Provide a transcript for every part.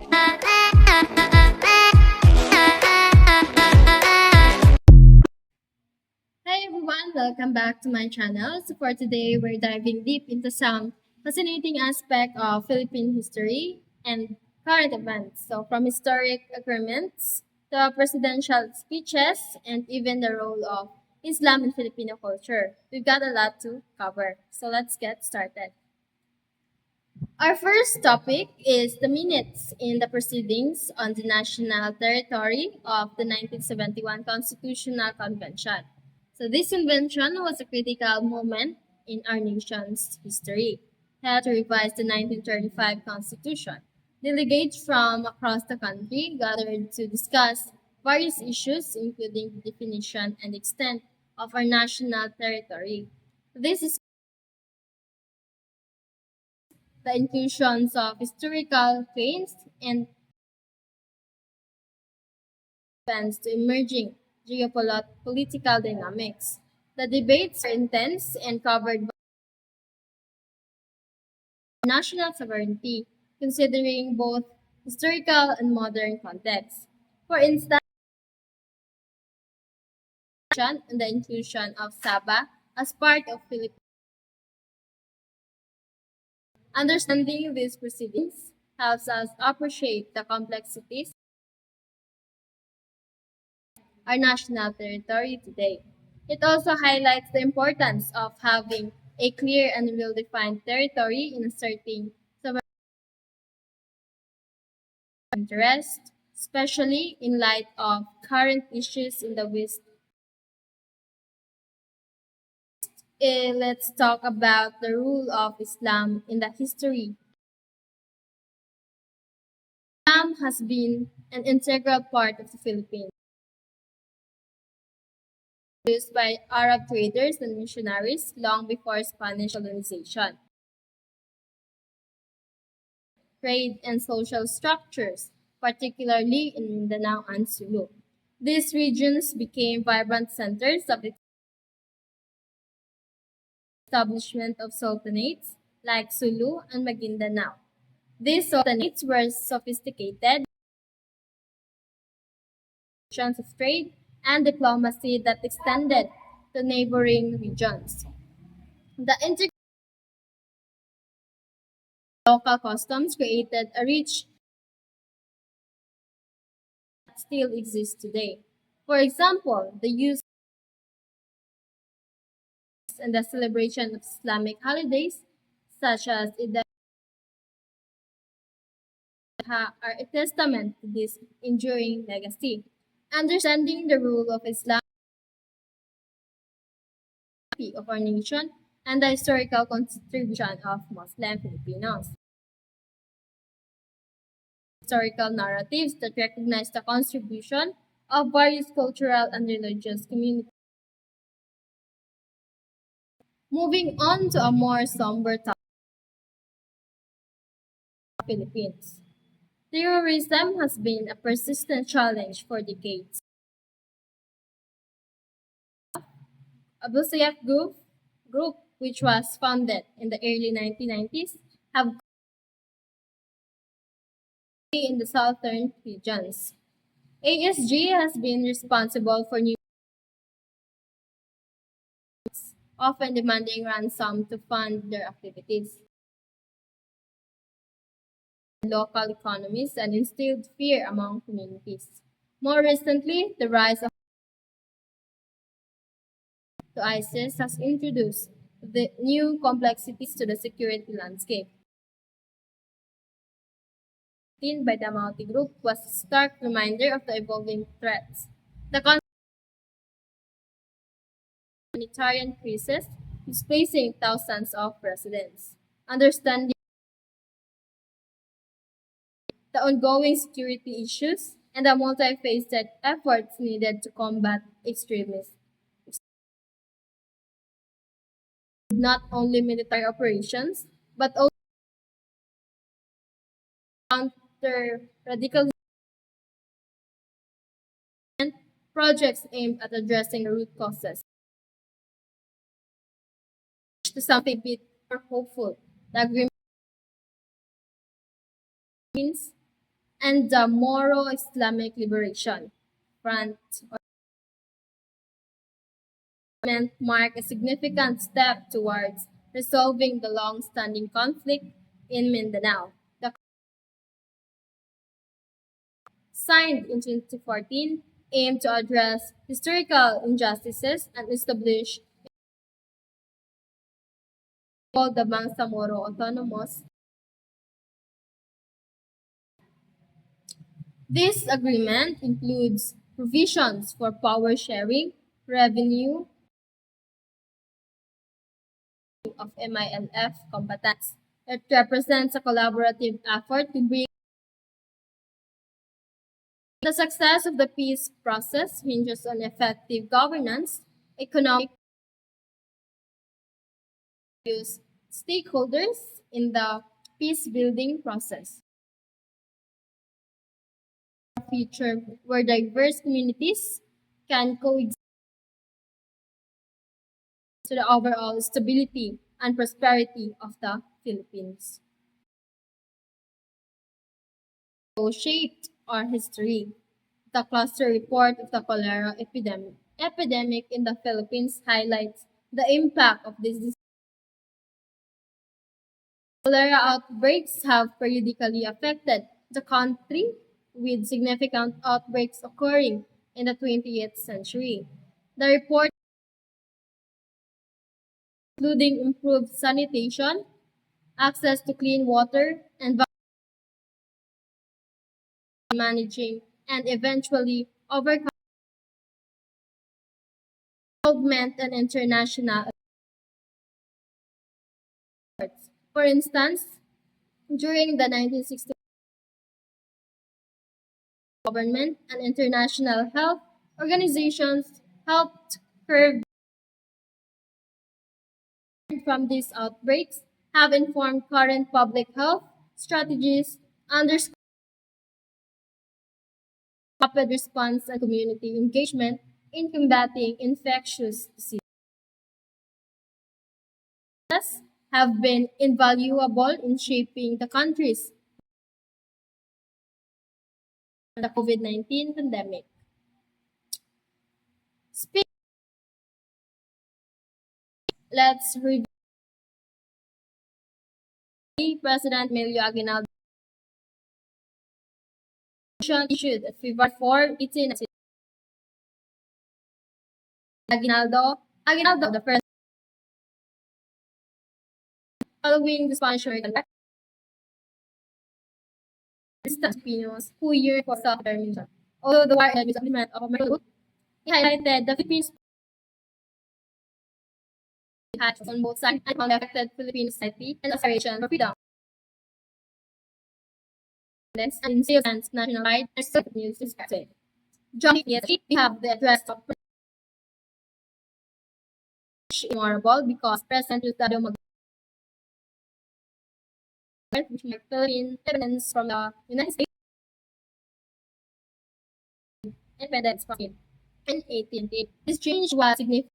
Hi everyone, welcome back to my channel. So for today, we're diving deep into some fascinating aspect of Philippine history and current events. So from historic agreements to presidential speeches and even the role of Islam in Filipino culture. We've got a lot to cover. So let's get started. Our first topic is the minutes in the proceedings on the national territory of the 1971 Constitutional Convention. So, this convention was a critical moment in our nation's history. Held to revise the 1935 Constitution. Delegates from across the country gathered to discuss various issues, including the definition and extent of our national territory. This the inclusions of historical claims and events to emerging geopolitical dynamics. The debates are intense and covered by national sovereignty, considering both historical and modern contexts. For instance, and the inclusion of Sabah as part of Philippines. Understanding these proceedings helps us appreciate the complexities our national territory today. It also highlights the importance of having a clear and well-defined territory in asserting sovereign interest, especially in light of current issues in the West. Let's talk about the rule of Islam in the history. Islam has been an integral part of the Philippines, used by Arab traders and missionaries long before Spanish colonization. Trade, and social structures, particularly in Mindanao and Sulu. These regions became vibrant centers of the establishment of sultanates like Sulu and Maguindanao. These sultanates were sophisticated institutions of trade and diplomacy that extended to neighboring regions. The integrated local customs created a rich that still exists today. For example, the use and the celebration of Islamic holidays such as Eid al-Adha are a testament to this enduring legacy. Understanding the rule of Islam of our nation and the historical contribution of Muslim Filipinos. Historical narratives that recognize the contribution of various cultural and religious communities. Moving on to a more somber topic, Philippines. Terrorism has been a persistent challenge for decades. Abu Sayyaf group, which was founded in the early 1990s, have in the southern regions. ASG has been responsible for new, often demanding ransom to fund their activities. Local economies and instilled fear among communities. More recently, the rise of to ISIS has introduced the new complexities to the security landscape. Seen by the Multi Group was a stark reminder of the evolving threats. The humanitarian crisis is facing thousands of residents. Understanding the ongoing security issues and the multifaceted efforts needed to combat extremism. Not only military operations, but also counter radicalism projects aimed at addressing the root causes. To something a bit more hopeful, the agreement and the Moro Islamic Liberation Front agreement mark a significant step towards resolving the long-standing conflict in Mindanao. The signed in 2014 aimed to address historical injustices and establish all the Bangsamoro Autonomous. This agreement includes provisions for power sharing, revenue of MILF combatants. It represents a collaborative effort to bring the success of the peace process hinges on effective governance, economic use, stakeholders in the peace building process. A future where diverse communities can coexist to the overall stability and prosperity of the Philippines. So shaped our history. The cluster report of the cholera epidemic in the Philippines highlights the impact of this disease. Cholera outbreaks have periodically affected the country, with significant outbreaks occurring in the 20th century. The report, including improved sanitation, access to clean water, and managing and eventually overcome involvement and international efforts. For instance, during the 1960s, government and international health organizations helped curb from these outbreaks, have informed current public health strategies, underscore rapid response and community engagement in combating infectious diseases have been invaluable in shaping the country's the COVID-19 pandemic. Speak, let's review President Emilio Aguinaldo issued at February 4, 18 Aguinaldo, the first following the Spanish-American resistance Filipinos who yearned for self-determination. Although the war ended with the implement of American rule, he highlighted the Philippines had on both sides and found affected Philippine society and aspiration for freedom. And in sales and national pride, and still continues to spread. John PSC, we have the address of memorable because President Gustavo Mag which marked Philippine independence from the United States independence from it in 1888. This change was significant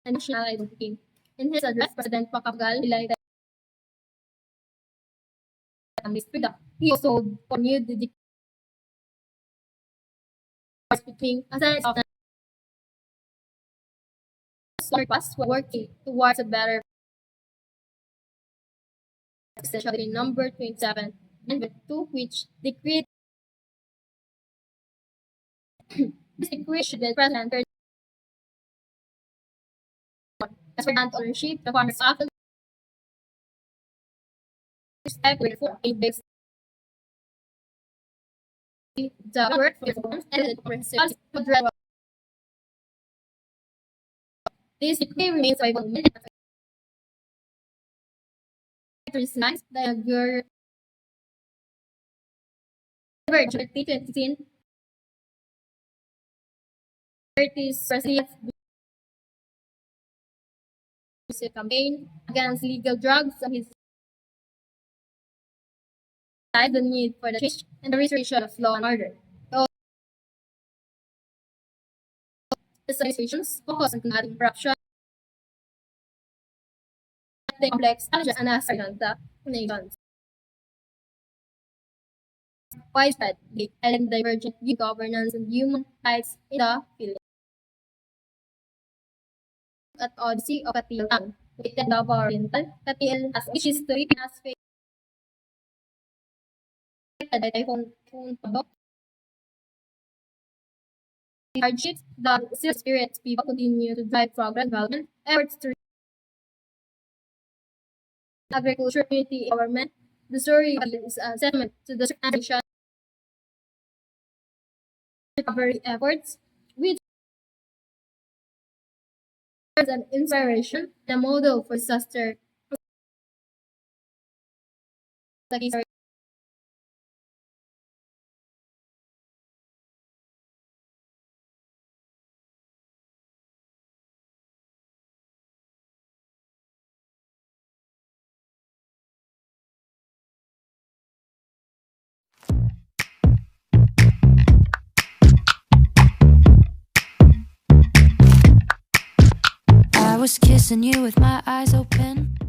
and national identity. In his address, President Macapagal highlighted this freedom. He also continued the difference between a sense of purpose while working towards a better especially number 27 and 2, which decreed this decree should be present as for land ownership, the farmers often respect for a base the work for farms and the commercial address. This decree remains viable recognize the year 2015 30s president campaign against legal drugs and his side the need for the change and the restoration of law and order. So, the administrations focus on combating corruption, the complex challenges and aspects of the nations. widespread debate and divergent view governance and human rights in the Philippines. At Odyssey of Katilan, written of Oriental, Katil as which history has faced by Typhoon Pabok, hardships, the still spirits people continue to drive progress development efforts to agriculture community empowerment. The story is a sentiment to the transition recovery efforts, which serves an inspiration and a model for disaster recovery. I was kissing you with my eyes open.